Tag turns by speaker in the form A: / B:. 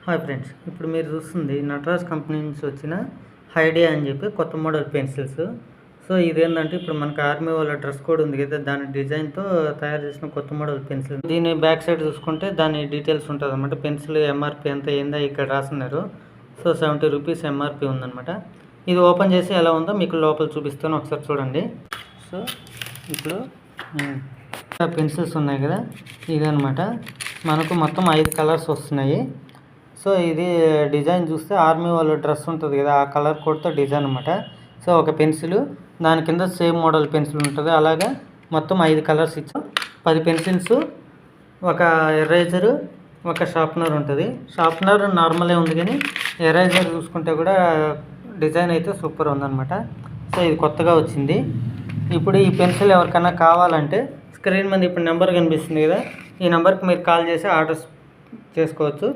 A: Hi friends, ఇప్పుడు మీరు చూస్తుంది నటరాజ్ కంపెనీ నుంచి వచ్చిన హైడియా అని చెప్పి కొత్త మోడల్ పెన్సిల్స్. సో ఇదేంటంటే ఇప్పుడు మనకి ఆర్మీ వాళ్ళ డ్రెస్ కోడ్ ఉంది కదా, దాని డిజైన్తో తయారు చేసిన కొత్త మోడల్ పెన్సిల్. దీని బ్యాక్ సైడ్ చూసుకుంటే దాని డీటెయిల్స్ ఉంటుంది అనమాట. పెన్సిల్ ఎంఆర్పి ఎంత ఏందా ఇక్కడ రాస్తున్నారు. సో 70 రూపీస్ ఎంఆర్పి ఉందన్నమాట. ఇది ఓపెన్ చేసి ఎలా ఉందో మీకు లోపల చూపిస్తాను, ఒకసారి చూడండి. సో ఇప్పుడు పెన్సిల్స్ ఉన్నాయి కదా, ఇదనమాట. మనకు మొత్తం 5 కలర్స్ వస్తున్నాయి. సో ఇది డిజైన్ చూస్తే ఆర్మీ వాళ్ళ డ్రెస్ ఉంటుంది కదా, ఆ కలర్ కోడ్తో డిజైన్ అనమాట. సో ఒక పెన్సిల్, దాని కింద సేమ్ మోడల్ పెన్సిల్ ఉంటుంది. అలాగా మొత్తం 5 కలర్స్ ఇచ్చాం. 10 పెన్సిల్స్, ఒక ఎరేజరు, ఒక షార్ప్నర్ ఉంటుంది. షార్ప్నర్ నార్మలే ఉంది, కానీ ఎరేజర్ చూసుకుంటే కూడా డిజైన్ అయితే సూపర్ ఉందన్నమాట. సో ఇది కొత్తగా వచ్చింది. ఇప్పుడు ఈ పెన్సిల్ ఎవరికైనా కావాలంటే స్క్రీన్ మీద ఇప్పుడు నెంబర్ కనిపిస్తుంది కదా, ఈ నెంబర్కి మీరు కాల్ చేసి ఆర్డర్ చేసుకోవచ్చు.